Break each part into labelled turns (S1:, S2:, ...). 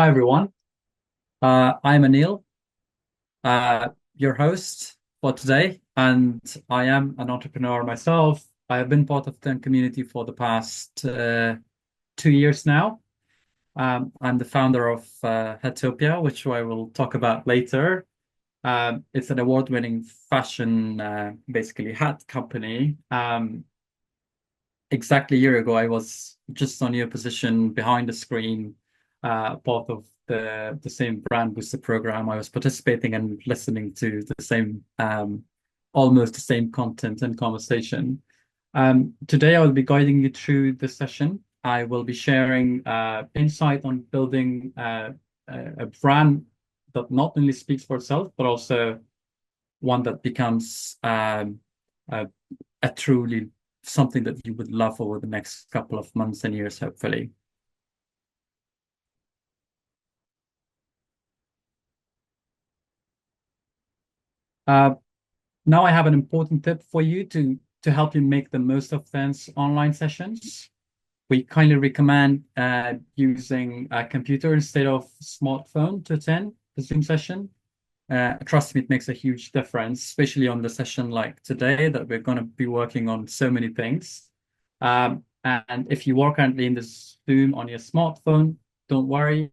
S1: Hi everyone. I'm Anil, your host for today, and I am an entrepreneur myself. I have been part of the community for the past 2 years now. I'm the founder of Headtopia, which I will talk about later. It's an award-winning fashion, basically hat company. Exactly a year ago, I was just on your position behind the screen, part of the same brand booster program. I was participating and listening to the same, almost the same content and conversation. Today, I will be guiding you through the session. I will be sharing insight on building a brand that not only speaks for itself, but also one that becomes a, a truly something that you would love over the next couple of months and years, hopefully. Uh, Now I have an important tip for you to help you make the most of these online sessions. We kindly recommend using a computer instead of smartphone to attend the Zoom session. Trust me, it makes a huge difference, especially on the session like today that we're going to be working on so many things. And if you are currently in this Zoom on your smartphone, don't worry.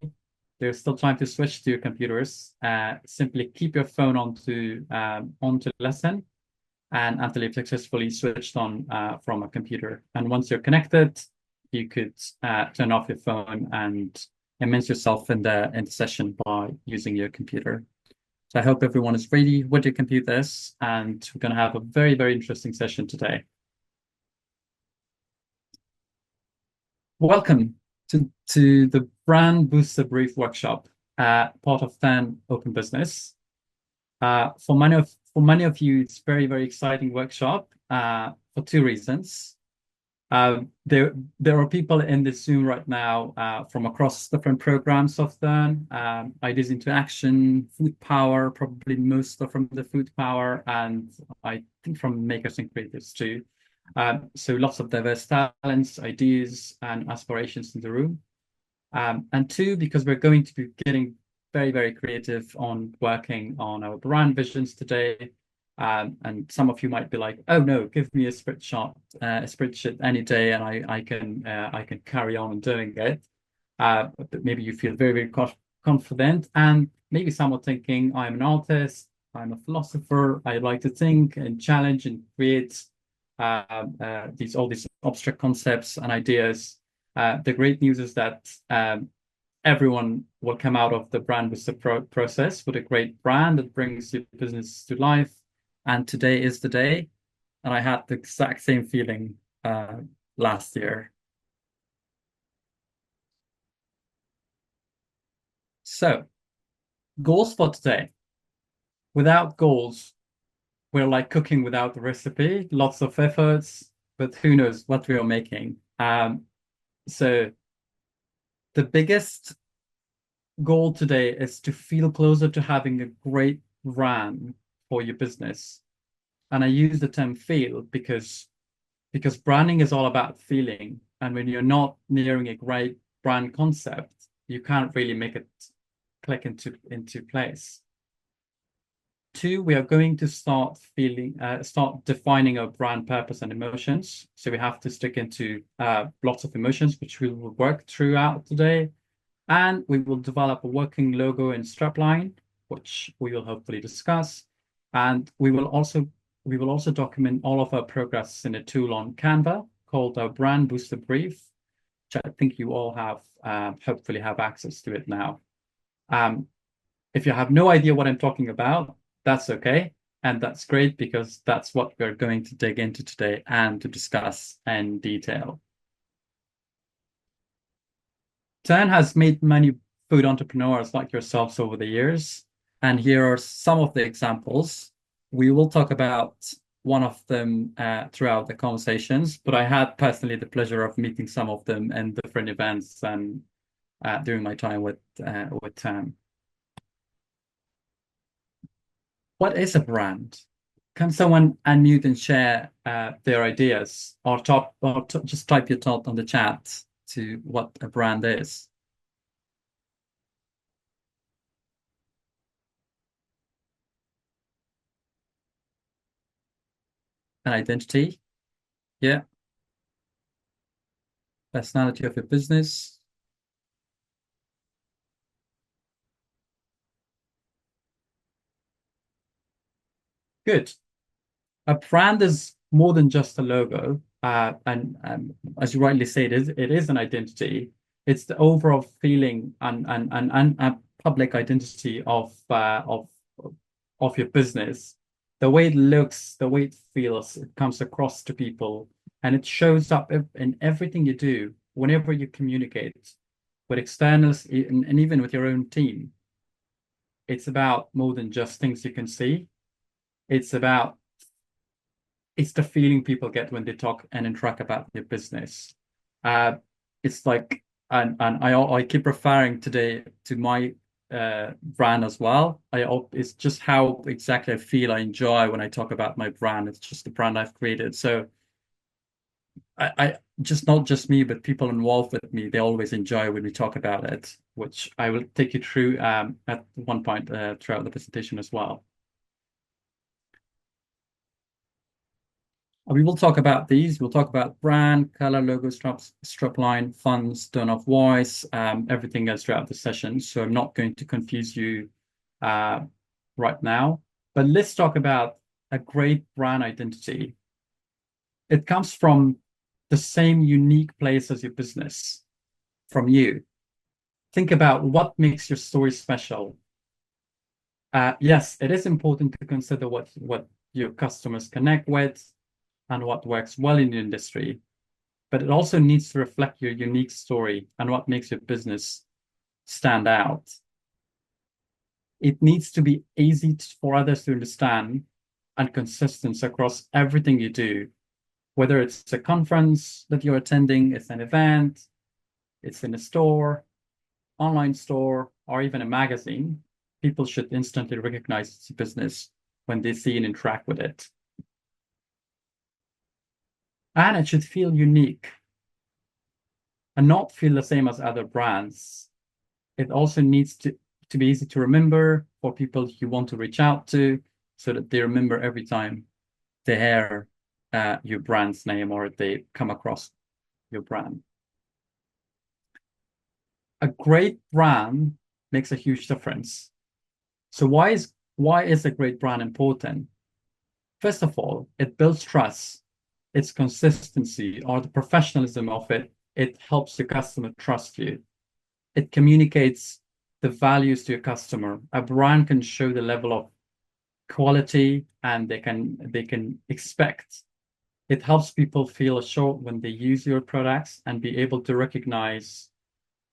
S1: There's still time to switch to your computers. Simply keep your phone onto lesson and until you've successfully switched on from a computer. And once you're connected, you could turn off your phone and immerse yourself in the session by using your computer. So I hope everyone is ready with your computers, and we're going to have a very, very interesting session today. Welcome to the Brand Booster Brief Workshop, part of TERN Open Business. For many of you, it's very, very exciting workshop for two reasons. There are people in this Zoom right now from across different programs of them, Ideas into Action, Food Power, probably most are from the Food Power, and I think from Makers and Creatives too. So lots of diverse talents, ideas, and aspirations in the room. And two, because we're going to be getting very, very creative on working on our brand visions today. And some of you might be like, "Oh no, give me a spreadsheet any day, and I can carry on doing it." But maybe you feel very, very confident, and maybe some are thinking, "I'm an artist, I'm a philosopher, I like to think and challenge and create these abstract concepts and ideas." The great news is that everyone will come out of the brand with the process with a great brand that brings your business to life. And today is the day. And I had the exact same feeling last year. So, goals for today. Without goals, we're like cooking without the recipe, lots of efforts, but who knows what we are making. So, the biggest goal today is to feel closer to having a great brand for your business. And I use the term feel because branding is all about feeling. And when you're not nearing a great brand concept, you can't really make it click into place. Two, we are going to start defining our brand purpose and emotions. So we have to stick into lots of emotions, which we will work throughout today. And we will develop a working logo and strapline, which we will hopefully discuss. And we will also document all of our progress in a tool on Canva called our Brand Booster Brief, which I think you all have hopefully have access to it now. Um, if you have no idea what I'm talking about, that's okay. And that's great because that's what we're going to dig into today and to discuss in detail. TERN has made many food entrepreneurs like yourselves over the years, and here are some of the examples. We will talk about one of them throughout the conversations, but I had personally the pleasure of meeting some of them in different events and during my time with TERN. What is a brand? Can someone unmute and share their ideas, or just type your thought on the chat to what a brand is? an identity. Yeah. Personality of your business. Good. A brand is more than just a logo. And as you rightly say, it is an identity. It's the overall feeling and public identity of your business. The way it looks, the way it feels, it comes across to people, and it shows up in everything you do, whenever you communicate with externals and even with your own team. It's about more than just things you can see. It's about it's the feeling people get when they talk and interact about their business. Uh, it's like, and I keep referring today to my brand as well. It's just how exactly I feel, I enjoy when I talk about my brand. It's just the brand I've created. So I just not just me, but people involved with me, they always enjoy when we talk about it, which I will take you through at one point throughout the presentation as well. We will talk about these. We'll talk about brand, color, logo, strapline, fonts, tone of voice, everything else throughout the session. So I'm not going to confuse you uh, right now. But let's talk about a great brand identity. It comes from the same unique place as your business, from you. Think about what makes your story special. Yes, it is important to consider what your customers connect with and what works well in the industry, but it also needs to reflect your unique story and what makes your business stand out. It needs to be easy for others to understand and consistent across everything you do, whether it's a conference that you're attending, it's an event, it's in a store, online store, or even a magazine. People should instantly recognize it's a business when they see and interact with it. And it should feel unique and not feel the same as other brands. It also needs to be easy to remember for people you want to reach out to, so that they remember every time they hear your brand's name or they come across your brand. A great brand makes a huge difference. So why is a great brand important? First of all, it builds trust. Its consistency or the professionalism of it helps the customer trust you. It communicates the values to your customer. A brand can show the level of quality and they can expect. It helps people feel assured when they use your products and be able to recognize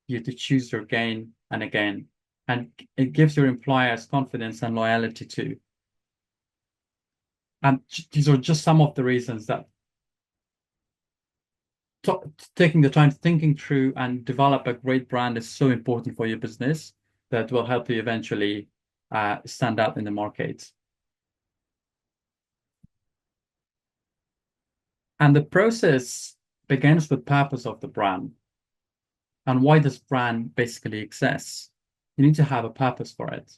S1: you to choose your again and again. And it gives your employers confidence and loyalty too. And these are just some of the reasons that taking the time thinking through and develop a great brand is so important for your business, that will help you eventually stand out in the market. And the process begins with purpose of the brand and why this brand basically exists. You need to have a purpose for it.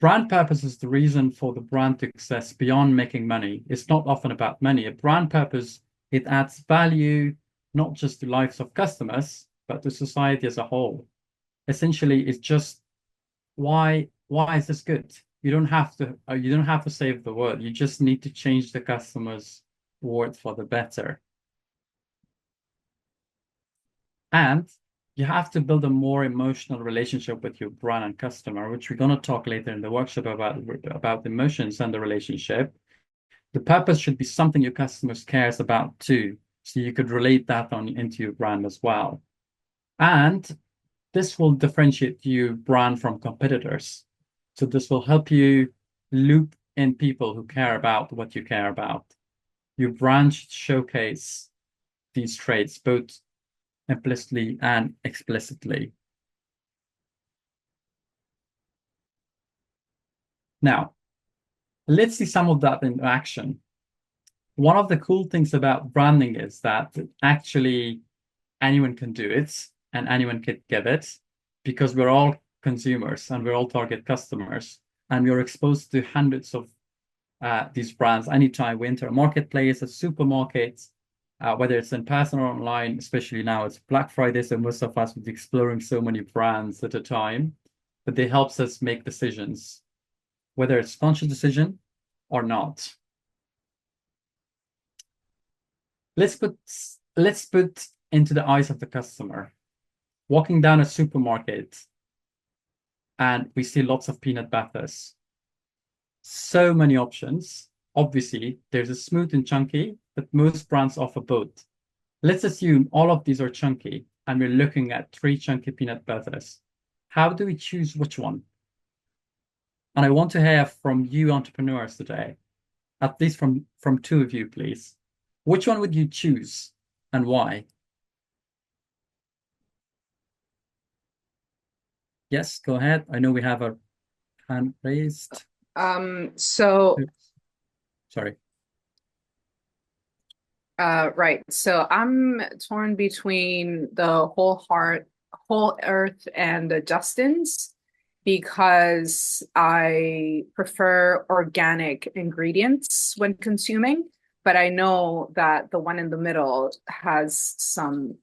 S1: Brand purpose is the reason for the brand to exist beyond making money. It's not often about money. A brand purpose, it adds value, not just to lives of customers, but to society as a whole. Essentially, it's just why is this good? You don't have to save the world. You just need to change the customer's world for the better. And you have to build a more emotional relationship with your brand and customer, which we're going to talk later in the workshop about emotions and the relationship. The purpose should be something your customers cares about too, so you could relate that on into your brand as well. And this will differentiate your brand from competitors. So this will help you loop in people who care about what you care about. Your brand should showcase these traits both implicitly and explicitly. Now, let's see some of that in action. One of the cool things about branding is that actually anyone can do it and anyone can get it, because we're all consumers and we're all target customers, and we're exposed to hundreds of these brands anytime we enter a marketplace, a supermarket, whether it's in person or online. Especially now it's Black Friday, so most of us will be exploring so many brands at a time, but they helps us make decisions, whether it's conscious decision or not. Let's put let's put into the eyes of the customer. Walking down a supermarket and we see lots of peanut butters. So many options. Obviously, there's a smooth and chunky, but most brands offer both. Let's assume all of these are chunky and we're looking at 3 chunky peanut butters. How do we choose which one? And I want to hear from you entrepreneurs today, at least from 2 of you, please. Which one would you choose and why? Yes, go ahead. I know we have a hand raised.
S2: So
S1: Oops. Sorry.
S2: right. So I'm torn between the Whole Earth and the Justin's because I prefer organic ingredients when consuming, but I know that the one in the middle has some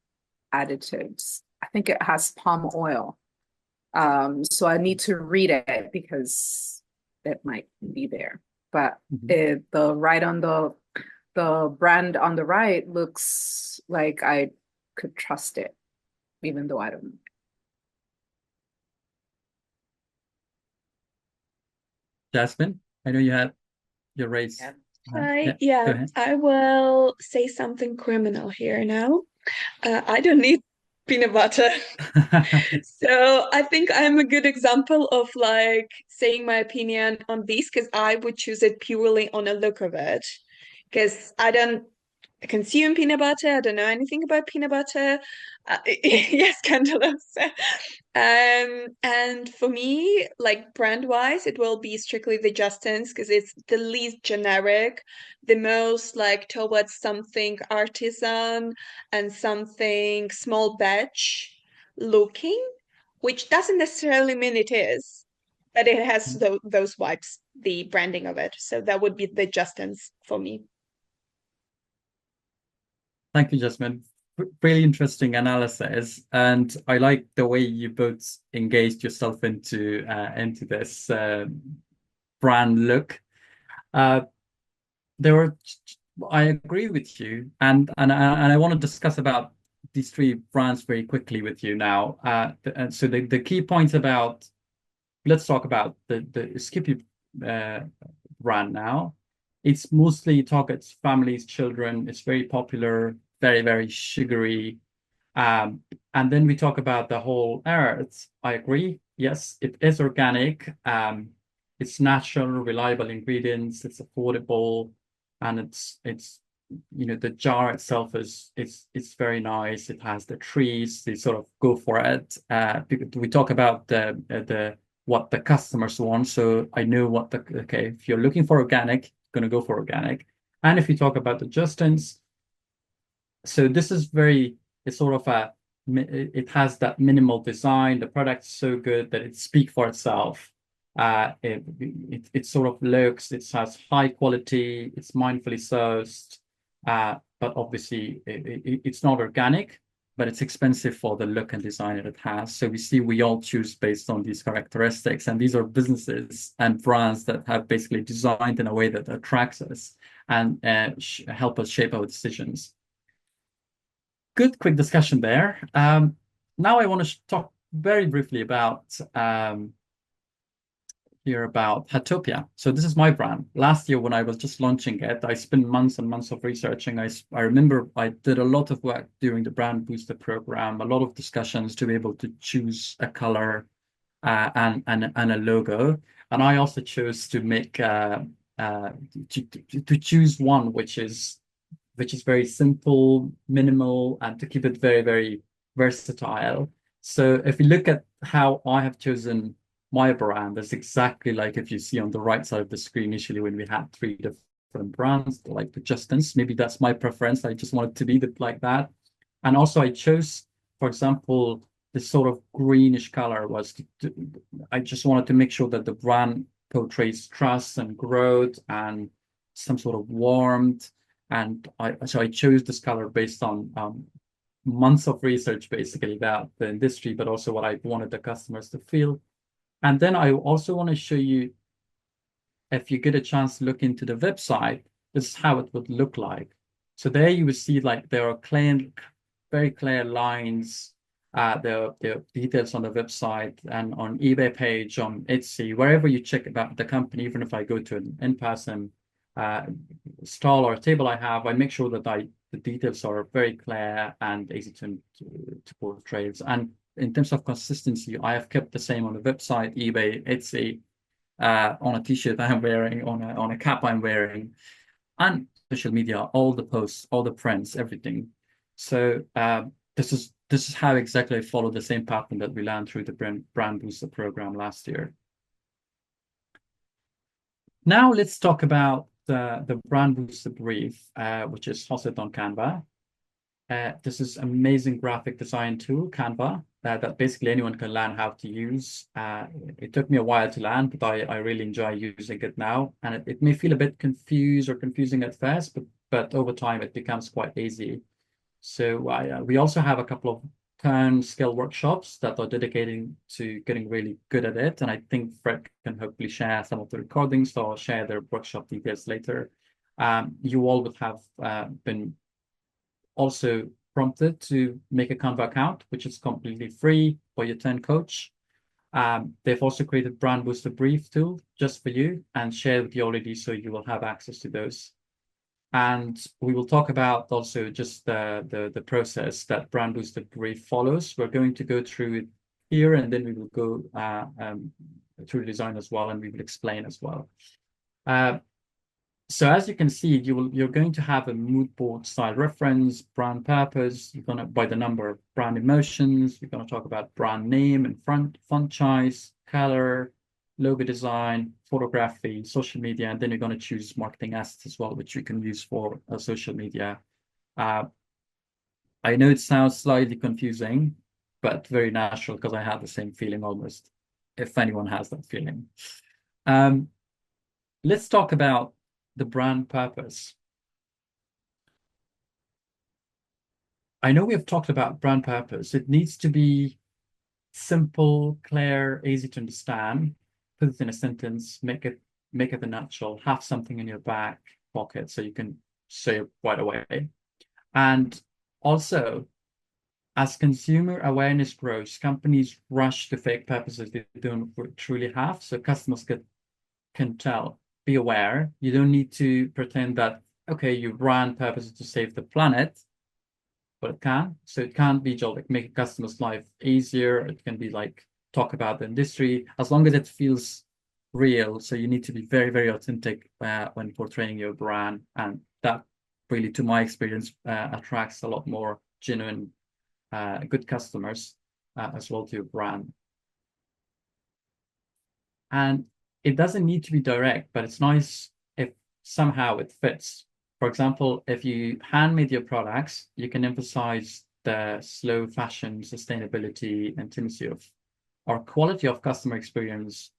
S2: additives. I think it has palm oil. So I need to read it because it might be there. But
S1: Mhm.
S2: the right on the brand on the right looks like I could trust it, even though I don't.
S1: Jasmine, I know you had your raised
S3: Yeah.
S1: hand.
S3: Hi,
S1: Yeah, go
S3: yeah,
S1: ahead.
S3: I will say something criminal here now. I don't need peanut butter. So I think I'm a good example of like saying my opinion on these because I would choose it purely on a look of it. Because I don't consume peanut butter. I don't know anything about peanut butter. Yes, Cantaloupe. And for me, like brand wise, it will be strictly the Justin's because it's the least generic, the most like towards something artisan and something small batch looking, which doesn't necessarily mean it is, but it has those vibes, the branding of it. So that would be the Justin's for me.
S1: Thank you, Jasmine. Really interesting analysis, and I like the way you both engaged yourself into this brand look. Uh, there were, I agree with you, and I want to discuss about these 3 brands very quickly with you now. And so the key points about, let's talk about the Skippy uh, brand now. It's mostly targets families, children. It's very popular, very, very sugary. Um, and then we talk about the whole earth. I agree. Yes, it is organic. It's natural, reliable ingredients. It's affordable, and it's the jar itself it's very nice. It has the trees. They sort of go for it. We talk about the what the customers want. So I know what the okay. If you're looking for organic, going to go for organic. And if you talk about the Justins, so this is very, it's sort of it has that minimal design. The product's so good that it speaks for itself. It sort of looks, it has high quality, it's mindfully sourced, but obviously it's not organic, but it's expensive for the look and design that it has. So we see we all choose based on these characteristics, and these are businesses and brands that have basically designed in a way that attracts us and help us shape our decisions. Good, quick discussion there. Now I want to talk very briefly about here about Hatopia. So this is my brand. Last year when I was just launching it, I spent months and months of researching. I remember I did a lot of work during the brand booster program, a lot of discussions to be able to choose a color and a logo. And I also chose to make uh, to choose one which is very simple, minimal, and to keep it very, very versatile. So if you look at how I have chosen my brand, it's exactly like if you see on the right side of the screen initially when we had 3 different brands, like the Justins. Maybe that's my preference. I just wanted to be like that. And also I chose, for example, this sort of greenish color I just wanted to make sure that the brand portrays trust and growth and some sort of warmth. And so I chose this color based on months of research, basically, about the industry, but also what I wanted the customers to feel. And then I also want to show you, if you get a chance to look into the website, this is how it would look like. So there you will see like there are very clear lines. There are details on the website and on eBay page, on Etsy, wherever you check about the company. Even if I go to an in-person uh, stall or table I have, I make sure that the details are very clear and easy to portray. And in terms of consistency, I have kept the same on the website, eBay, Etsy, on a t-shirt I'm wearing, on a cap I'm wearing, and social media, all the posts, all the prints, everything. So this is how exactly I follow the same pattern that we learned through the brand booster program last year. Now let's talk about the brand booster brief, which is hosted on Canva. This is amazing graphic design tool, Canva, that basically anyone can learn how to use. It took me a while to learn, but I really enjoy using it now. And it may feel a bit confused or confusing at first, but over time it becomes quite easy. So we also have a couple of TERN skill workshops that are dedicated to getting really good at it. And I think Fred can hopefully share some of the recordings, so I'll share their workshop details later. You all would have been also prompted to make a Canva account, which is completely free for your TERN coach. They've also created Brand Booster Brief tool just for you and shared with you already, so you will have access to those. And we will talk about also just the process that Brand Booster Brief follows. We're going to go through it here, and then we will go through design as well, and we will explain as well. So as you can see, you're going to have a mood board style reference, brand purpose. You're going to, by the number of brand emotions, you're going to talk about brand name and font choice, color, logo design, photography, social media, and then you're going to choose marketing assets as well, which you can use for social media. I know it sounds slightly confusing, but very natural, because I had the same feeling almost, if anyone has that feeling. Let's talk about the brand purpose. I know we have talked about brand purpose. It needs to be simple, clear, easy to understand. Put it in a sentence, make it a nutshell, have something in your back pocket so you can say it right away. And also, as consumer awareness grows, companies rush to fake purposes they don't truly have, so customers can tell. Be aware. You don't need to pretend that, okay, your brand purpose is to save the planet, but it can. So it can't be just like make a customer's life easier. It can be like talk about the industry, as long as it feels real. So you need to be very, very authentic when portraying your brand. And that really, to my experience, attracts a lot more genuine, good customers as well to your brand. And it doesn't need to be direct, but it's nice if somehow it fits. For example, if you handmade your products, you can emphasize the slow fashion, sustainability, intimacy of or quality of customer experience,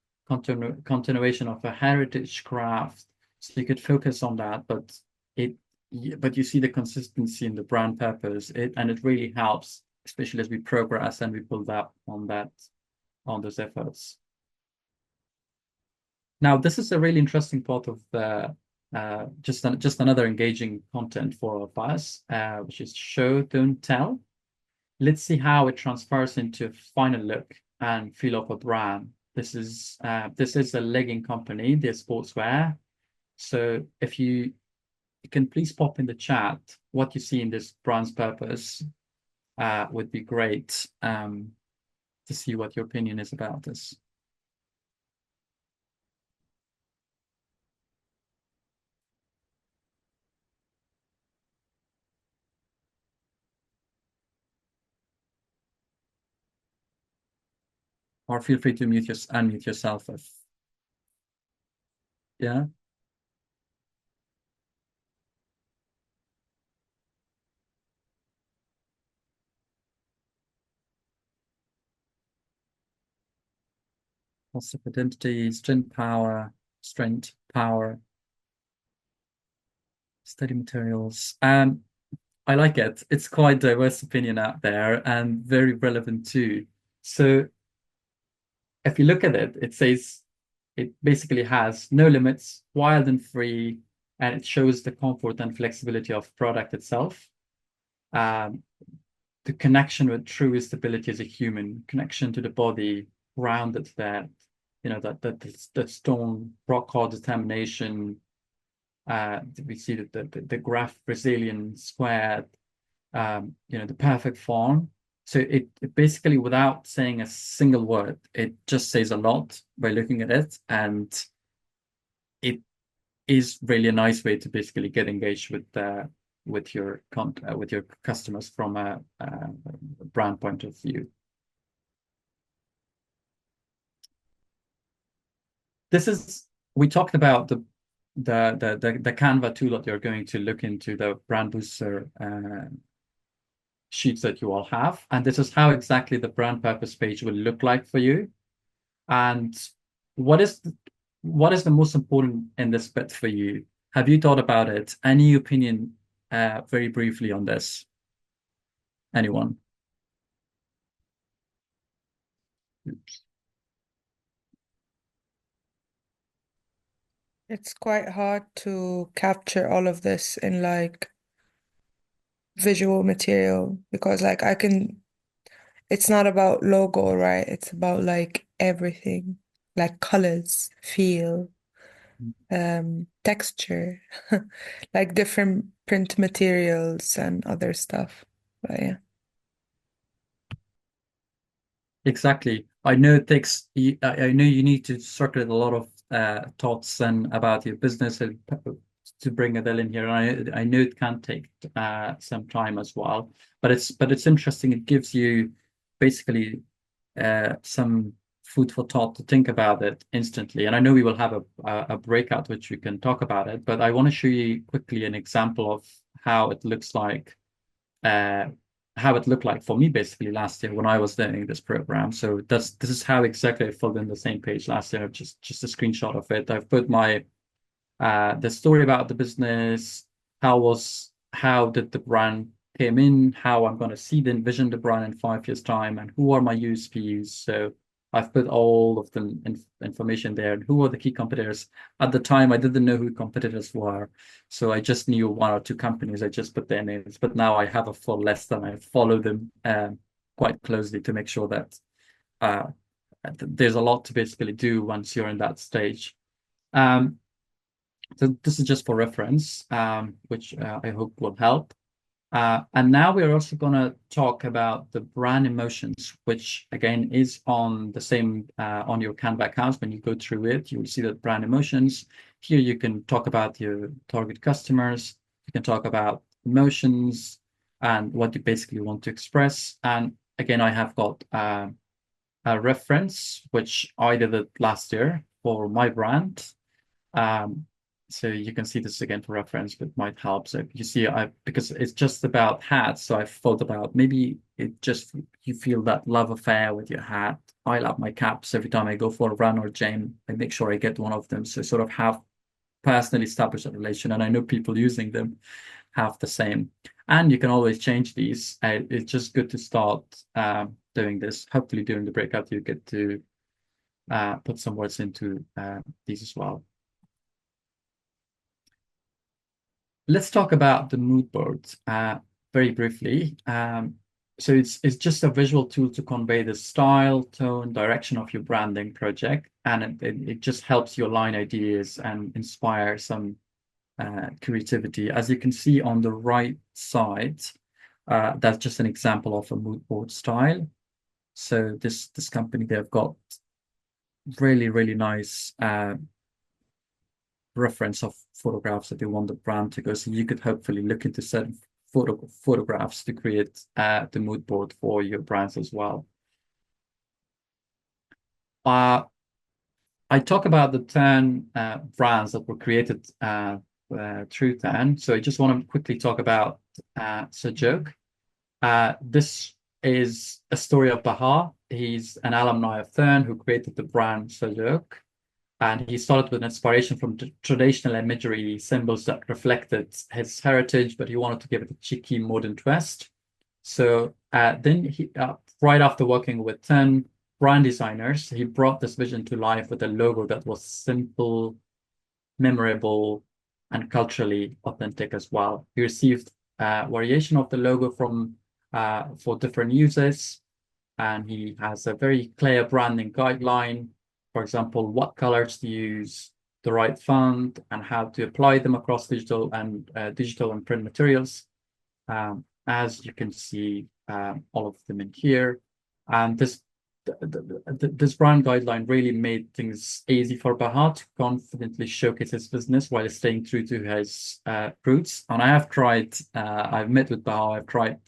S1: continuation of a heritage craft. So you could focus on that, but you see the consistency in the brand purpose, and it really helps, especially as we progress and we build up on those efforts. Now, this is a really interesting part of just another engaging content for all of us, which is show, don't tell. Let's see how it transfers into a final look and feel of a brand. This is a legging company, they're sportswear. So if you can please pop in the chat what you see in this brand's purpose, would be great to see what your opinion is about this. Or feel free to unmute yourself if, yeah. loss of identity, strength, power, study materials. I like it. It's quite diverse opinion out there and very relevant too. So if you look at it, it says it basically has no limits, wild and free, and it shows the comfort and flexibility of product itself. Um, the connection with true stability as a human, connection to the body, grounded that, that stone rock hard determination. We see that the graph Brazilian squared, the perfect form. So it basically, without saying a single word, it just says a lot by looking at it, and it is really a nice way to basically get engaged with your customers from a brand point of view. This is We talked about the Canva tool that you're going to look into, the brand booster sheets that you all have, and this is how exactly the brand purpose page will look like for you. And what is what is the most important in this bit for you? Have you thought about it? Any opinion, very briefly on this? Anyone?
S4: It's quite hard to capture all of this in like visual material because like it's not about logo, right? It's about like everything, like colors, feel, texture, like different print materials and other stuff. But yeah.
S1: Exactly. I know it takes. I know you need to circulate a lot of thoughts and about your business and to bring it all in here. And I know it can take some time as well. But it's interesting. It gives you basically some food for thought to think about it instantly. And I know we will have a breakout which we can talk about it. But I want to show you quickly an example of how it looks like. Uh, how it looked like for me basically last year when I was doing this program. So this is how exactly I filled in the same page last year. Just a screenshot of it. I've put my the story about the business, how did the brand came in, how I'm going to see the envision the brand in 5 years time, and who are my USPs. So I've put all of the information there, and who are the key competitors. At the time I didn't know who competitors were, so I just knew one or two companies. I just put their names, but now I have a full list and I follow them quite closely to make sure that uh, there's a lot to basically do once you're in that stage. um, so this is just for reference, which I hope will help. And now we're also going to talk about the brand emotions, which again is on the same on your Canva account. When you go through it, you will see that brand emotions. Here you can talk about your target customers. You can talk about emotions and what you basically want to express. And again, I have got a reference, which I did it last year for my brand. Um, so you can see this again for reference, but might help. So you see, because it's just about hats, so I thought about maybe it just you feel that love affair with your hat. I love my caps. Every time I go for a run or gym, I make sure I get one of them. So sort of have personally established a relation, and I know people using them have the same. And you can always change these. It's just good to start doing this. Hopefully, during the breakout, you get to put some words into these as well. Let's talk about the mood board very briefly. So it's just a visual tool to convey the style, tone, direction of your branding project, and it just helps you align ideas and inspire some creativity. As you can see on the right side, that's just an example of a mood board style. So this company, they've got really nice reference of photographs that they want the brand to go. So you could hopefully look into certain photographs to create the mood board for your brands as well. I talk about the TERN brands that were created through TERN. So I just want to quickly talk about Joke. This is a story of Baha. He's an alumni of TERN who created the brand Sojok. And he started with inspiration from traditional imagery, symbols that reflected his heritage, but he wanted to give it a cheeky modern twist. So then right after working with 10 brand designers, he brought this vision to life with a logo that was simple, memorable, and culturally authentic as well. He received variation of the logo from for different users, and he has a very clear branding guideline. For example, what colors to use, the right font, and how to apply them across digital and print materials. As you can see, all of them in here. And this brand guideline really made things easy for Baha to confidently showcase his business while staying true to his roots. And I have tried, I've met with Baha, I've tried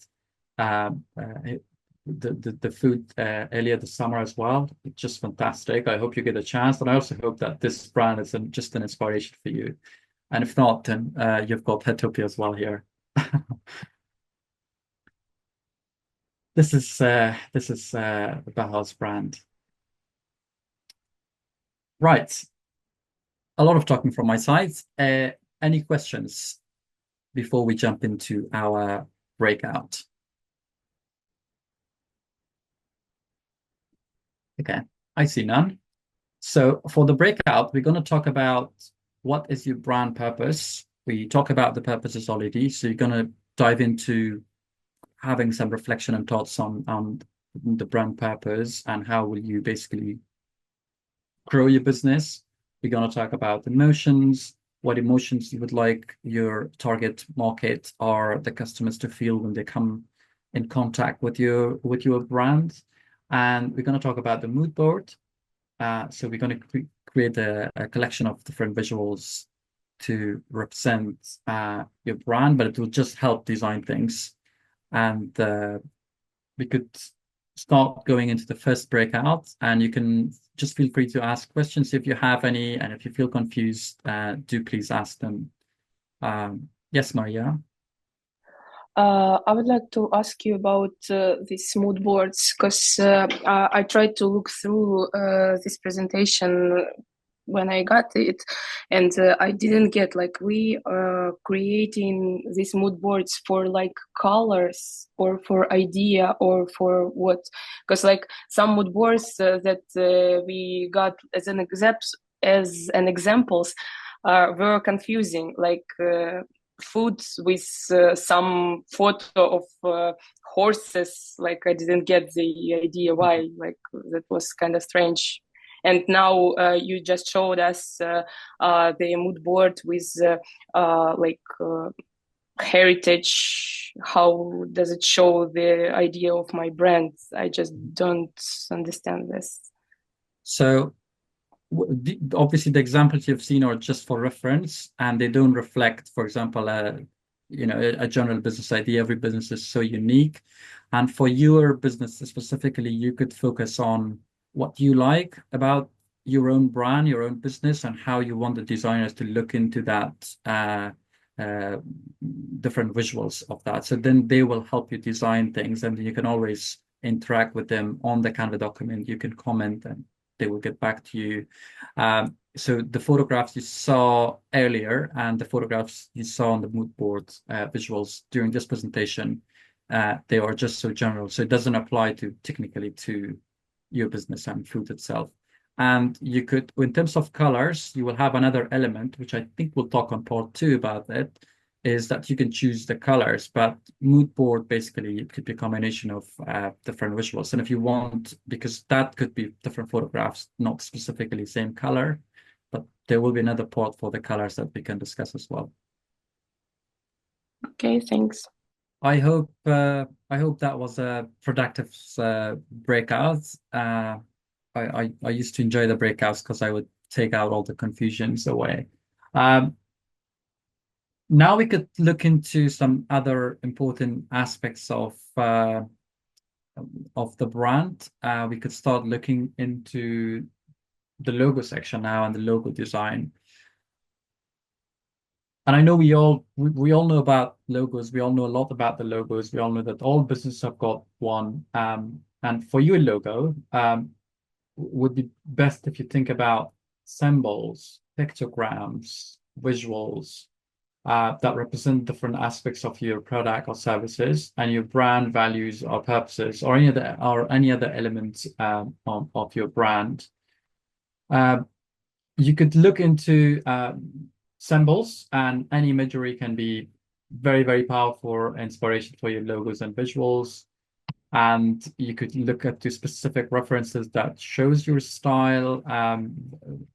S1: the food earlier this summer as well. It's just fantastic. I hope you get a chance, and I also hope that this brand is just an inspiration for you. And if not, then you've got Hetopia as well here. This is Baha's brand. Right. A lot of talking from my side. Any questions before we jump into our breakout? Okay, I see none. So for the breakout, we're going to talk about what is your brand purpose. We talk about the purposes already. So you're going to dive into having some reflection and thoughts on the brand purpose and how will you basically grow your business. We're going to talk about emotions, what emotions you would like your target market or the customers to feel when they come in contact with your brand. And we're going to talk about the mood board. So we're going to create a collection of different visuals to represent your brand, but it will just help design things. And we could start going into the first breakout, and you can just feel free to ask questions if you have any, and if you feel confused, do please ask them. Yes, Maria.
S5: I would like to ask you about these mood boards because I tried to look through this presentation when I got it, and I didn't get like we are creating these mood boards for like colors or for idea or for what? Because like some mood boards that we got as an examples were confusing, like foods with some photo of horses. Like I didn't get the idea why. Like that was kind of strange. And now you just showed us the mood board with heritage. How does it show the idea of my brand? I just don't understand this.
S1: So obviously the examples you've seen are just for reference, and they don't reflect, for example, a general business idea. Every business is so unique, and for your business specifically, you could focus on what you like about your own brand, your own business, and how you want the designers to look into that different visuals of that. So then they will help you design things, and you can always interact with them on the Canva document. You can comment and they will get back to you. So the photographs you saw earlier and the photographs you saw on the mood board visuals during this presentation, they are just so general. So it doesn't apply technically to your business and food itself. And you could, in terms of colors, you will have another element, which I think we'll talk on part 2 about it, is that you can choose the colors, but mood board basically it could be a combination of different visuals. And if you want, because that could be different photographs, not specifically same color, but there will be another part for the colors that we can discuss as well.
S5: Okay, thanks.
S1: I hope that was a productive breakout. I used to enjoy the breakouts because I would take out all the confusions away. Now we could look into some other important aspects of the brand. We could start looking into the logo section now and the logo design. and I know we all know about logos. We all know a lot about the logos. We all know that all businesses have got one. And for you, a logo would be best if you think about symbols, pictograms, visuals that represent different aspects of your product or services, and your brand values or purposes, or any other elements of your brand. Uh, you could look into symbols, and any imagery can be very, very powerful inspiration for your logos and visuals. And you could look at the specific references that shows your style,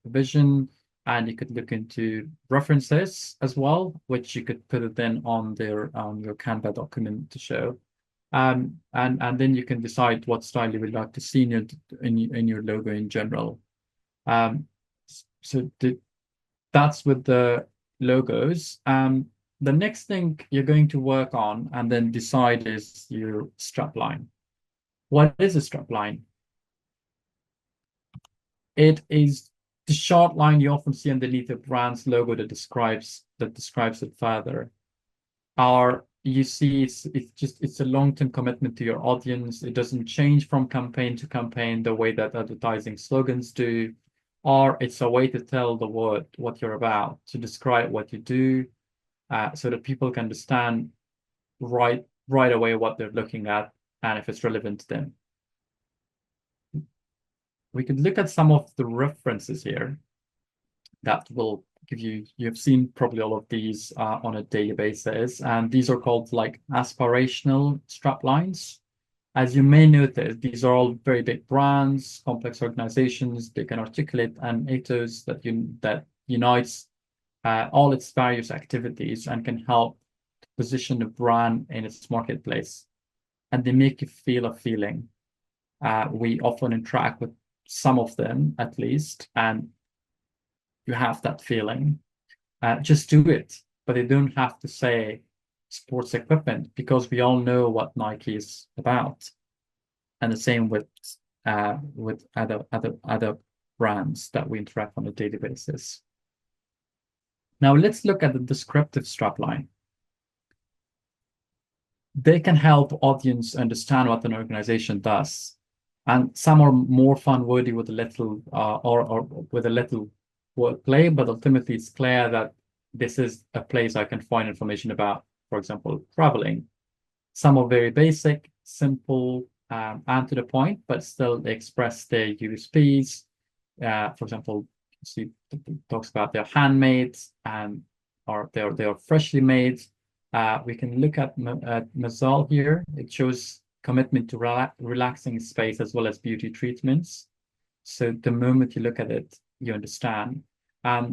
S1: vision, and you could look into references as well, which you could put it then on your Canva document to show. And then you can decide what style you would like to see in your logo in general. So that's with the logos. The next thing you're going to work on and then decide is your strapline. What is a strapline? It is the short line you often see underneath a brand's logo that describes it further. Or you see it's a long-term commitment to your audience. It doesn't change from campaign to campaign the way that advertising slogans do, or it's a way to tell the world what you're about, to describe what you do, so that people can understand right away what they're looking at and if it's relevant to them. We could look at some of the references here that will give you've seen probably all of these on a daily basis, and these are called like aspirational strap lines. As you may notice, these are all very big brands, complex organizations. They can articulate an ethos that unites all its various activities and can help to position a brand in its marketplace. And they make you feel a feeling. We often interact with some of them at least, and you have that feeling. Just do it, but you don't have to say sports equipment, because we all know what Nike is about. And the same with other brands that we interact on a daily basis. Now let's look at the descriptive strapline. They can help audience understand what an organization does, and some are more fun-wordy with a little or with a little wordplay, but ultimately it's clear that this is a place I can find information about, for example, traveling. Some are very basic, simple, and to the point, but still they express their USPs. For example, see, it talks about they're handmade or they are freshly made. We can look at Mazal here. It shows commitment to relaxing space as well as beauty treatments. So the moment you look at it, you understand.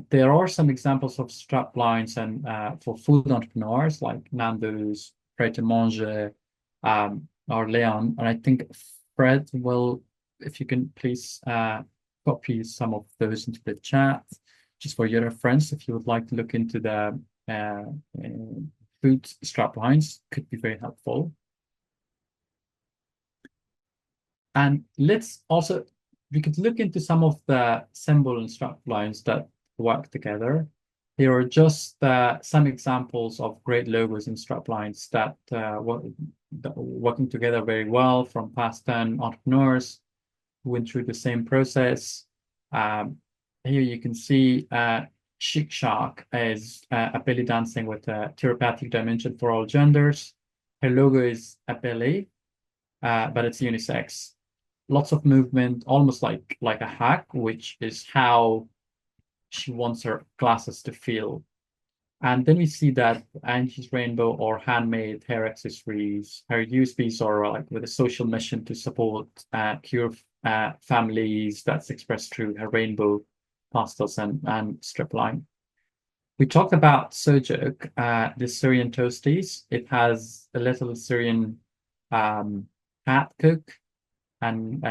S1: There are some examples of strap lines and for food entrepreneurs like Nando's, Pret a Manger, or Leon. And I think Fred will, if you can please copy some of those into the chat, just for your reference, if you would like to look into the food strap lines, could be very helpful. And we could look into some of the symbol and strap lines that work together. Here are just some examples of great logos and strap lines that working together very well from past 10 entrepreneurs who went through the same process. Here you can see Chic Shark is a belly dancing with a therapeutic dimension for all genders. Her logo is a belly, but it's unisex. Lots of movement, almost like a hack, which is how she wants her classes to feel. And then we see that Angie's Rainbow or handmade hair accessories, her USPs are like with a social mission to support queer families that's expressed through her rainbow pastels and strip line. We talked about Sojok, the Syrian toasties. It has a little Syrian hat cook, and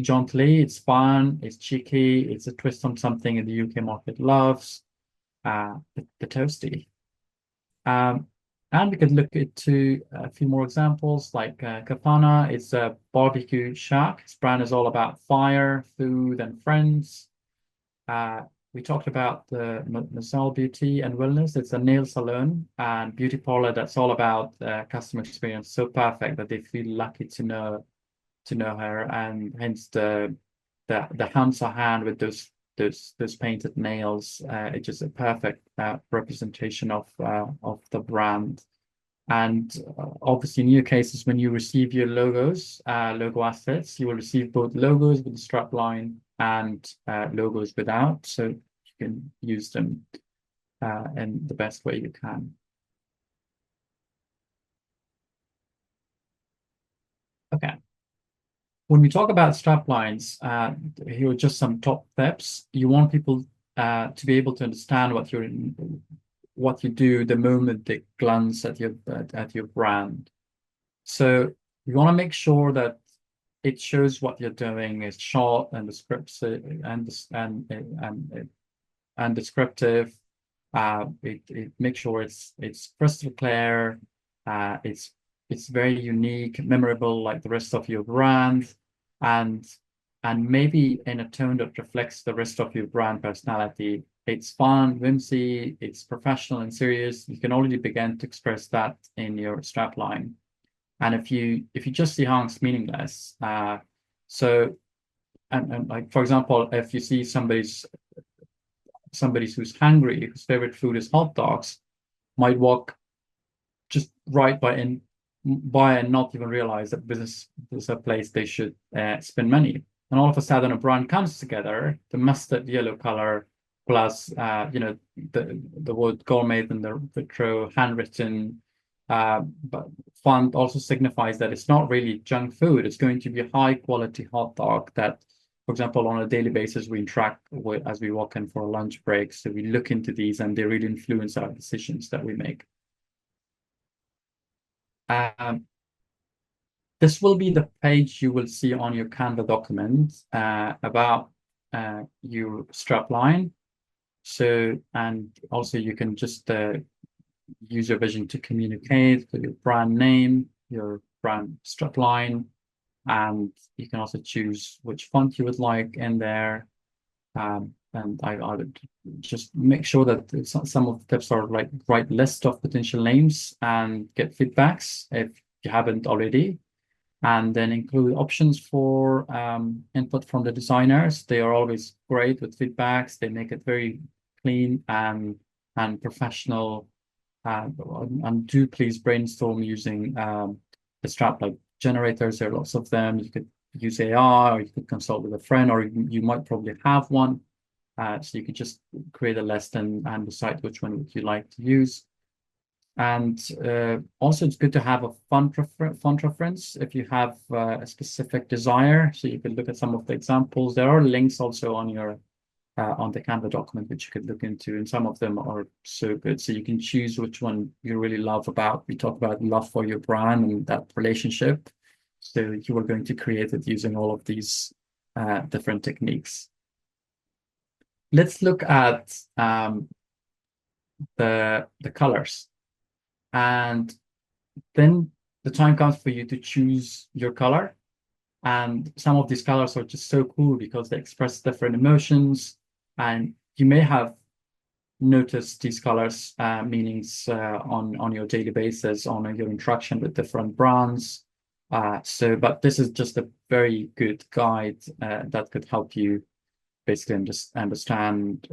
S1: jauntily, it's fun, it's cheeky, it's a twist on something in the UK market loves, the toasty. And we could look into a few more examples, like Kapana. It's a barbecue shack. Its brand is all about fire, food, and friends. we talked about the Massal Beauty and Wellness. It's a nail salon and beauty parlor that's all about customer experience. So perfect that they feel lucky to know her, and hence the hands are hand with those painted nails. It's just a perfect representation of the brand. And obviously, in your cases, when you receive your logo assets, you will receive both logos with the strap line and logos without, so you can use them in the best way you can. Okay. When we talk about strap lines, here are just some top tips. You want people to be able to understand what you do the moment they glance at your brand. So you want to make sure that it shows what you're doing is short and descriptive and descriptive. It makes sure it's crystal clear. It's very unique, memorable, like the rest of your brand, and maybe in a tone that reflects the rest of your brand personality. It's fun, whimsy, it's professional and serious. You can already begin to express that in your strapline. And if you just see how it's meaningless, so and like for example, if you see somebody who's hungry, whose favorite food is hot dogs, might walk just right by and not even realize that this is a place they should spend money. And all of a sudden, a brand comes together, the mustard yellow color plus the word gourmet and the retro handwritten, but font also signifies that it's not really junk food. It's going to be a high quality hot dog that, for example, on a daily basis, we interact with as we walk in for a lunch break. So we look into these and they really influence our decisions that we make. This will be the page you will see on your Canva document about your strapline. So, and also you can just use your vision to communicate with your brand name, your brand strapline, and you can also choose which font you would like in there. And I would just make sure that some of the tips are like right list of potential names and get feedbacks if you haven't already. And then include options for input from the designers. They are always great with feedbacks. They make it very clean and professional. And do please brainstorm using the strap like generators. There are lots of them. You could use AI, or you could consult with a friend, or you might probably have one. So you could just create a list and decide which one would you like to use. And also, it's good to have a font reference if you have a specific desire. So you could look at some of the examples. There are links also on your on the Canva document which you could look into, and some of them are so good. So you can choose which one you really love about. We talk about love for your brand and that relationship. So you are going to create it using all of these different techniques. Let's look at the colors. And then the time comes for you to choose your color. And some of these colors are just so cool because they express different emotions. And you may have noticed these colors meanings on your daily basis, on your interaction with different brands. But this is just a very good guide that could help you basically just understand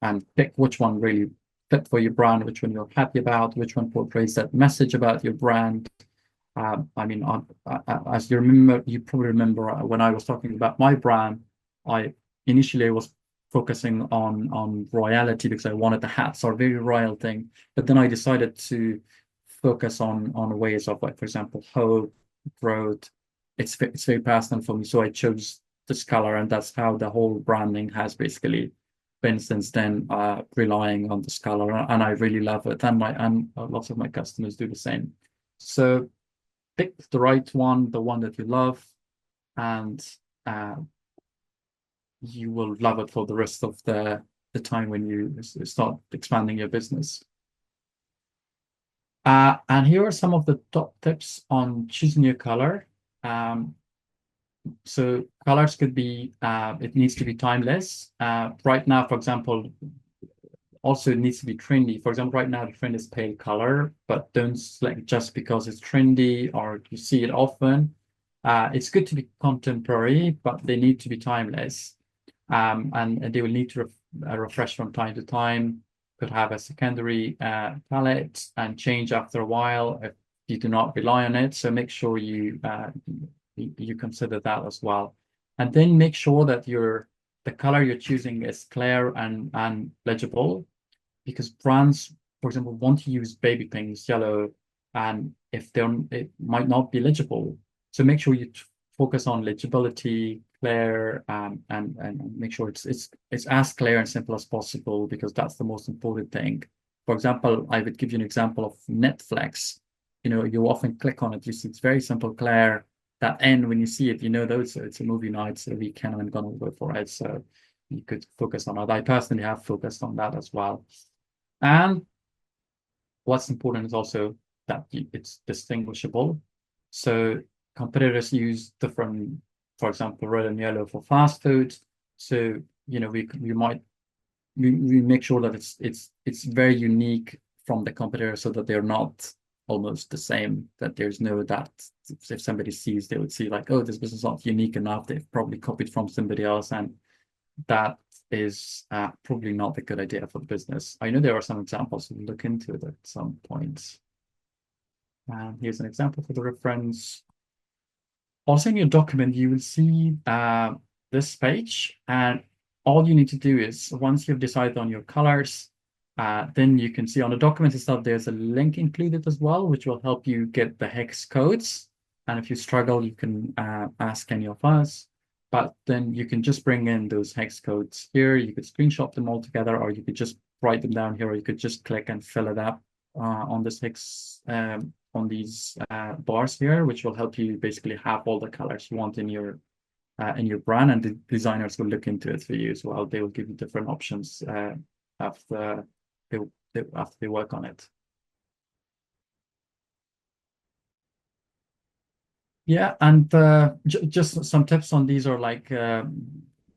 S1: and pick which one really fit for your brand, which one you're happy about, which one portrays that message about your brand. I mean, as you remember, you probably remember when I was talking about my brand, I initially was focusing on royalty because I wanted the hats are a very royal thing. But then I decided to focus on ways of, like, for example, hope, growth. It's very personal for me, so I chose this color, and that's how the whole branding has basically been since then, relying on this color, and I really love it, and lots of my customers do the same. So pick the right one, the one that you love, and you will love it for the rest of the time when you start expanding your business. And here are some of the top tips on choosing your color. So colors could be, it needs to be timeless. Right now, for example, also it needs to be trendy. For example, right now the trend is pale color, but don't select just because it's trendy or you see it often. It's good to be contemporary, but they need to be timeless. And they will need to refresh from time to time. Could have a secondary palette and change after a while if you do not rely on it. So make sure you consider that as well. And then make sure that the color you're choosing is clear and legible, because brands, for example, want to use baby pinks, yellow, and if they're it might not be legible. So make sure you focus on legibility, clear, and make sure it's as clear and simple as possible, because that's the most important thing. For example, I would give you an example of Netflix. You often click on it, you see it's very simple, clear. That end, when you see it, though it's a movie night, so we can and gonna go for it. So you could focus on that. I personally have focused on that as well. And what's important is also that it's distinguishable. So competitors use different, for example, red and yellow for fast food. So we make sure that it's very unique from the competitor, so that they're not almost the same. That there's no that if somebody sees, they would see like, oh, this business is not unique enough. They've probably copied from somebody else, and that is probably not a good idea for the business. I know there are some examples, so we'll look into it at some point. Here's an example for the reference. Also in your document, you will see this page, and all you need to do is, once you've decided on your colors, then you can see on the document itself, there's a link included as well, which will help you get the hex codes. And if you struggle, you can ask any of us. But then you can just bring in those hex codes here. You could screenshot them all together, or you could just write them down here, or you could just click and fill it up on this hex on these bars here, which will help you basically have all the colors you want in your brand, and the designers will look into it for you as well. They will give you different options after they work on it. Yeah, and just some tips on these are like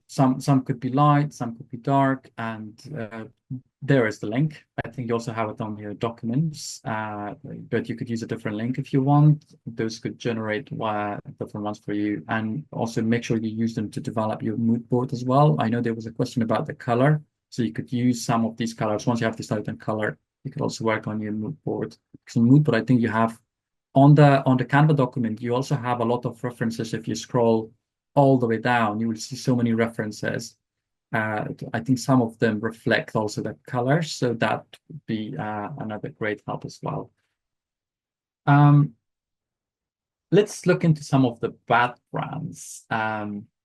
S1: some could be light, some could be dark, and there is the link. I think you also have it on your documents, but you could use a different link if you want. Those could generate different ones for you, and also make sure you use them to develop your mood board as well. I know there was a question about the color, so you could use some of these colors. Once you have decided on color, you could also work on your mood board. So mood board, I think you have on the Canva document, you also have a lot of references. If you scroll all the way down, you will see so many references. I think some of them reflect also the colors, so that would be another great help as well. Let's look into some of the bad brands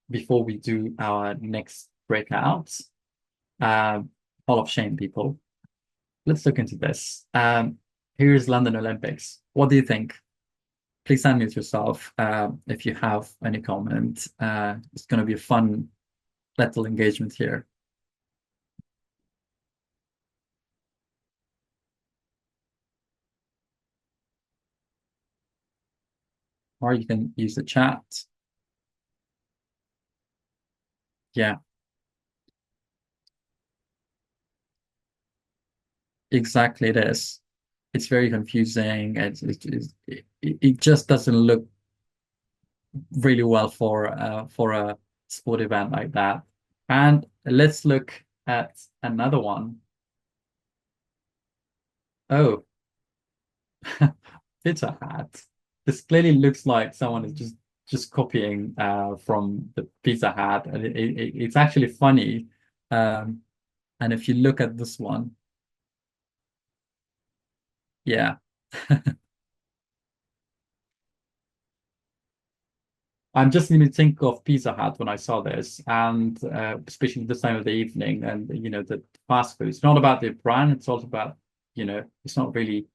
S1: before we do our next breakout. Hall of Shame, people. Let's look into this. Here's London Olympics. What do you think? Please unmute yourself if you have any comment. It's going to be a fun little engagement here. Or you can use the chat. Yeah. Exactly, it is. It's very confusing. It just doesn't look really well for a sport event like that. And let's look at another one. Oh, Pizza Hut. This clearly looks like someone is just copying from the Pizza Hut, and it's actually funny. And if you look at this one, yeah. I'm just going to think of Pizza Hut when I saw this, and especially this time of the evening, and the fast food. It's not about the brand; it's also about it's not really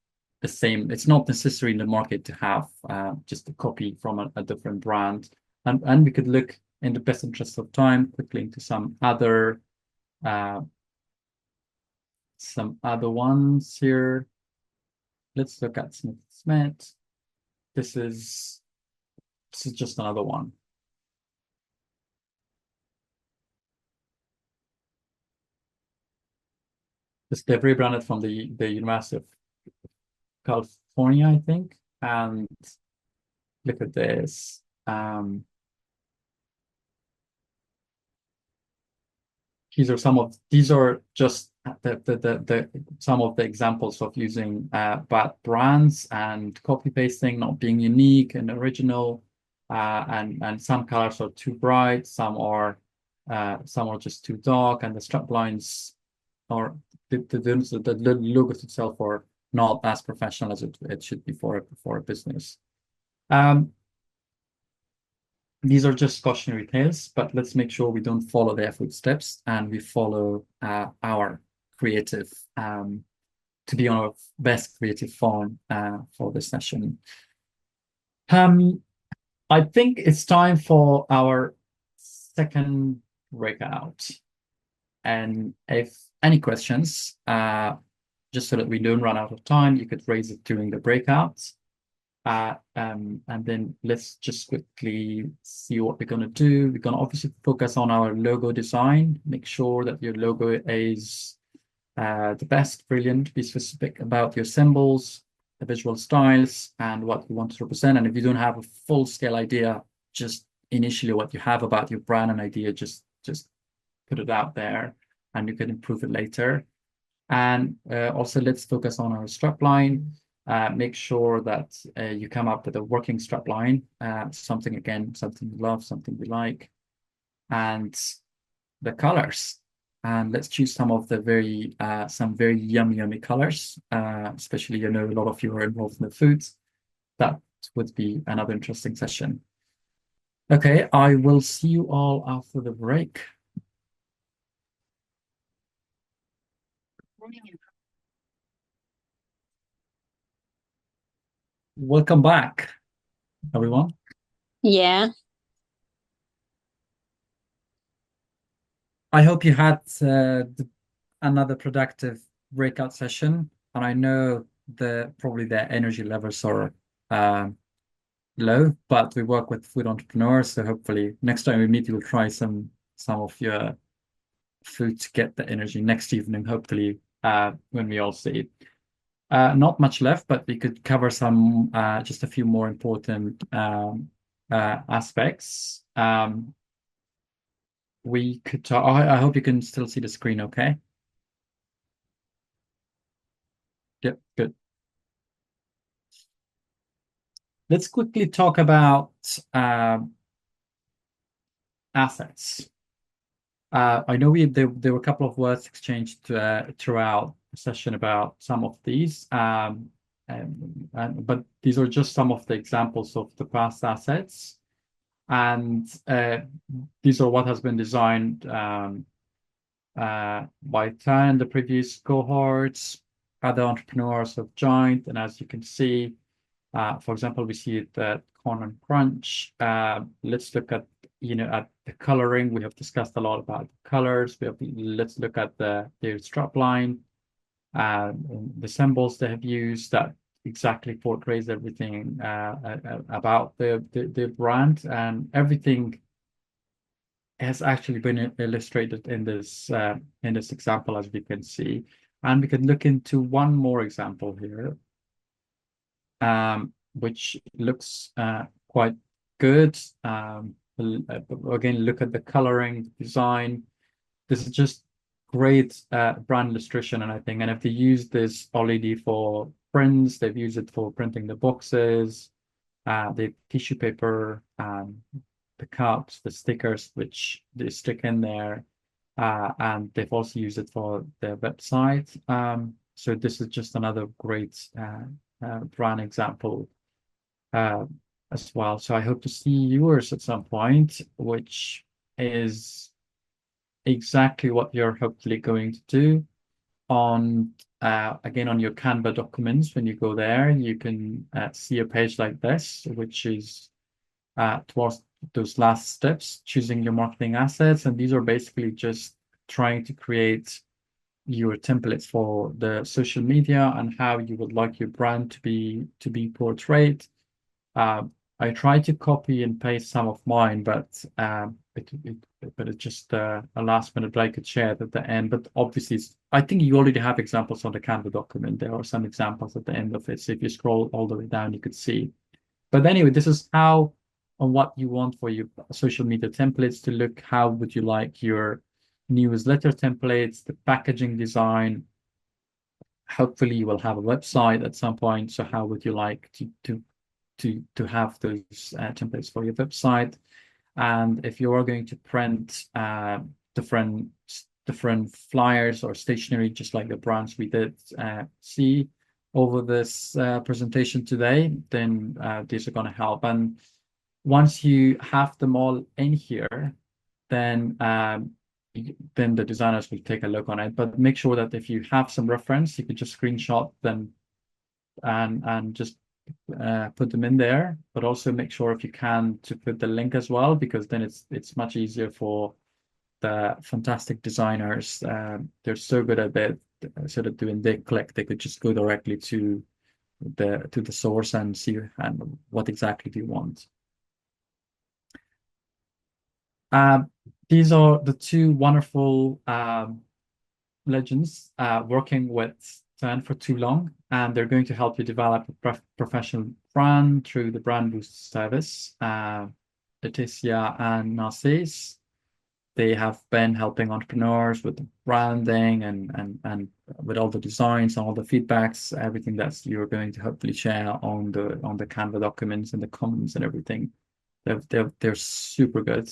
S1: the same. It's not necessary in the market to have just a copy from a different brand. And we could look in the best interest of time quickly into uh, some other ones here. Let's look at Smith Smith. This is just another one. They've rebranded from the University of California, I think. And look at this. These are just some of the examples of using bad brands and copy pasting, not being unique and original. And some colors are too bright, some are just too dark, and the strap lines or the logos itself are not as professional as it should be for a business. These are just cautionary tales, but let's make sure we don't follow their footsteps and we follow our creative to be on our best creative form for this session. I think it's time for our second breakout. And if any questions, just so that we don't run out of time, you could raise it during the breakout. And then let's just quickly see what we're going to do. We're going to obviously focus on our logo design. Make sure that your logo is the best, brilliant. Be specific about your symbols, the visual styles, and what you want to represent. And if you don't have a full-scale idea, just initially what you have about your brand and idea, just put it out there, and you can improve it later. And also, let's focus on our strapline. Make sure that you come up with a working strapline, something you love, something you like, and the colors. And let's choose some of the some very yummy colors, especially, a lot of you are involved in the foods. That would be another interesting session. Okay, I will see you all after the break. Welcome back, everyone.
S6: Yeah.
S1: I hope you had another productive breakout session, and I know probably the energy levels are low, but we work with food entrepreneurs, so hopefully next time we meet, you'll try some of your food to get the energy next evening, hopefully, when we all see it. Not much left, but we could cover some just a few more important aspects. We could talk. I hope you can still see the screen, okay? Yep, good. Let's quickly talk about assets. I know there were a couple of words exchanged throughout the session about some of these, but these are just some of the examples of the past assets, and these are what has been designed by TERN in the previous cohorts. Other entrepreneurs have joined, and as you can see, for example, we see it at Corn and Crunch. Let's look at at the coloring. We have discussed a lot about the colors. Let's look at their strapline, the symbols they have used that exactly portrays everything about the brand, and everything has actually been illustrated in this example, as we can see. And we can look into one more example here, which looks quite good. Again, look at the coloring, design. This is just great brand illustration, and if they use this LED for prints, they've used it for printing the boxes, the tissue paper, the cups, the stickers, which they stick in there, and they've also used it for their website. So this is just another great brand example as well. So I hope to see yours at some point, which is exactly what you're hopefully going to do on again on your Canva documents. When you go there, you can see a page like this, which is towards those last steps, choosing your marketing assets. And these are basically just trying to create your templates for the social media and how you would like your brand to be portrayed. I try to copy and paste some of mine, but but it's just a last minute that I could share at the end. But obviously, I think you already have examples on the Canva document. There are some examples at the end of it. So if you scroll all the way down, you could see. But anyway, this is how and what you want for your social media templates to look. How would you like your newsletter templates, the packaging design? Hopefully, you will have a website at some point. So how would you like to have those templates for your website? And if you are going to print different flyers or stationery, just like the brands we did see over this presentation today, then these are going to help. And once you have them all in here, then the designers will take a look on it. But make sure that if you have some reference, you could just screenshot them and just put them in there. But also make sure, if you can, to put the link as well, because then it's much easier for the fantastic designers. They're so good at it, so that when they click, they could just go directly to the source and see what exactly do you want. These are the two wonderful legends working with TERN for too long, and they're going to help you develop a professional brand through the brand boost service. Leticia and Narcisse, they have been helping entrepreneurs with the branding and with all the designs and all the feedbacks, everything that you're going to hopefully share on the Canva documents and the comments and everything. They're super good.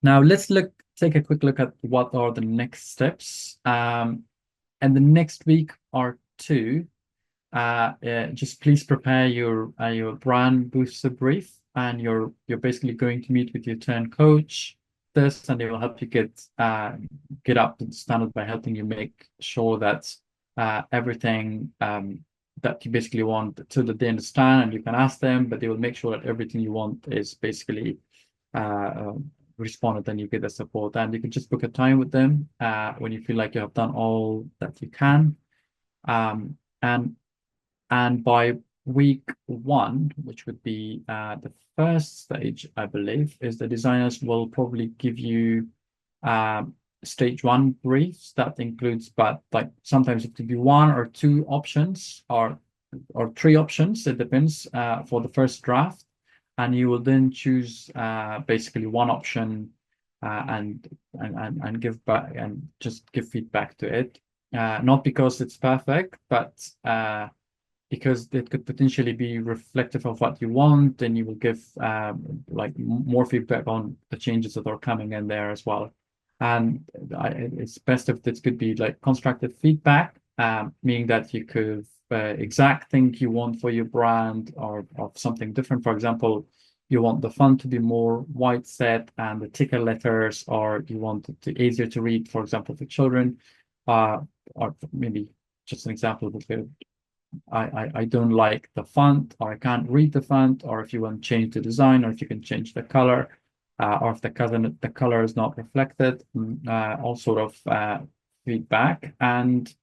S1: Now let's take a quick look at what are the next steps. And the next week or two, just please prepare your brand booster brief, and you're basically going to meet with your TERN coach and they will help you get up to the standard by helping you make sure that everything that you basically want, so that they understand, and you can ask them, but they will make sure that everything you want is basically responded, and you get the support. And you can just book a time with them when you feel like you have done all that you can. And by week one, which would be the first stage, I believe, is the designers will probably give you stage one briefs that includes, but like sometimes it could be one or two options or three options. It depends for the first draft. And you will then choose basically one option and give back and just give feedback to it. Not because it's perfect, but because it could potentially be reflective of what you want, and you will give like more feedback on the changes that are coming in there as well. And it's best if this could be like constructive feedback, meaning that you could exact thing you want for your brand or of something different. For example, you want the font to be more white set and the thicker letters, or you want it to easier to read, for example, for children, or maybe just an example of I don't like the font, or I can't read the font, or if you want to change the design, or if you can change the color, or if the color is not reflected, all sort of feedback. And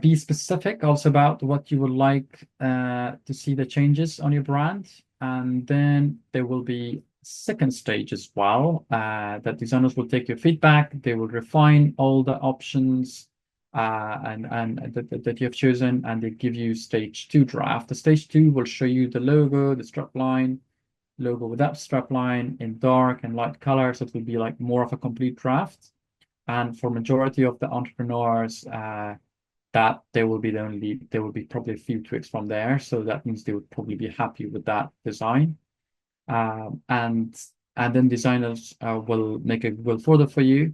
S1: be specific also about what you would like to see the changes on your brand. And then there will be second stage as well, that designers will take your feedback, they will refine all the options and that you have chosen, and they give you stage two draft. The stage two will show you the logo, the strapline, logo without strapline in dark and light colors. So it will be like more of a complete draft. And for majority of the entrepreneurs, that there will be probably a few tweaks from there. So that means they would probably be happy with that design. And then designers will make a Google folder for you,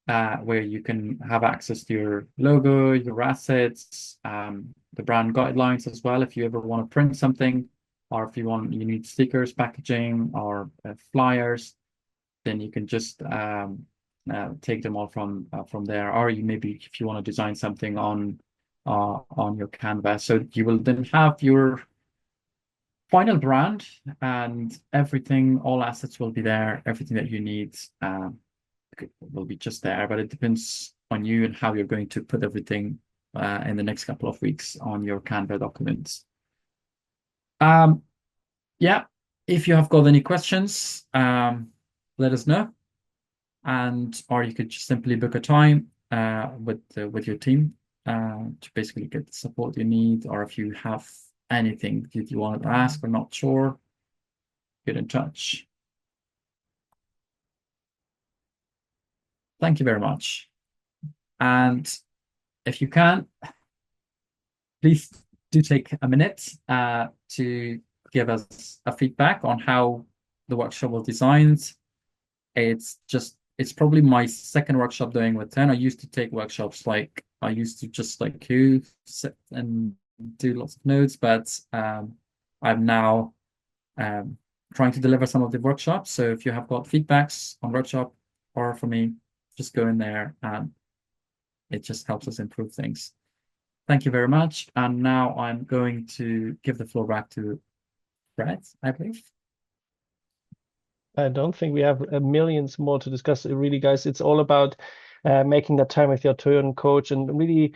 S1: where you can have access to your logo, your assets, the brand guidelines as well. If you ever want to print something, or if you need stickers, packaging, or flyers, then you can just take them all from there. Or maybe if you want to design something on your Canva, so you will then have your final brand, and everything, all assets will be there. Everything that you need will be just there, but it depends on you and how you're going to put everything in the next couple of weeks on your Canva documents. Yeah, if you have got any questions, let us know, and or you could just simply book a time with your team to basically get the support you need, or if you have anything that you want to ask or not sure, get in touch. Thank you very much. And if you can, please do take a minute to give us a feedback on how the workshop was designed. It's probably my second workshop doing with TERN. I used to take workshops like I used to just like you sit and do lots of notes, but I'm now um, trying to deliver some of the workshops. So if you have got feedbacks on workshop or for me, just go in there and it just helps us improve things. Thank you very much. And now I'm going to give the floor back to Brett, I believe.
S6: I don't think we have millions more to discuss. Really, guys, it's all about making that time with your turn coach and really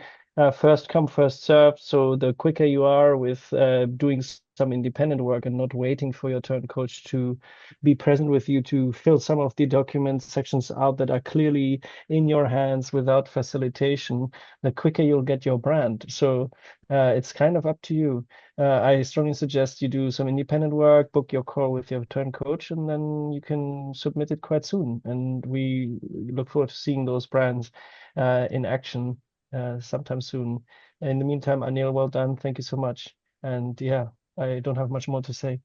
S6: first come, first serve. So the quicker you are with doing some independent work and not waiting for your turn coach to be present with you to fill some of the document sections out that are clearly in your hands without facilitation, the quicker you'll get your brand. So it's kind of up to you. I strongly suggest you do some independent work, book your call with your turn coach, and then you can submit it quite soon. And we look forward to seeing those brands in action sometime soon. In the meantime, Anil, well done. Thank you so much. And yeah, I don't have much more to say.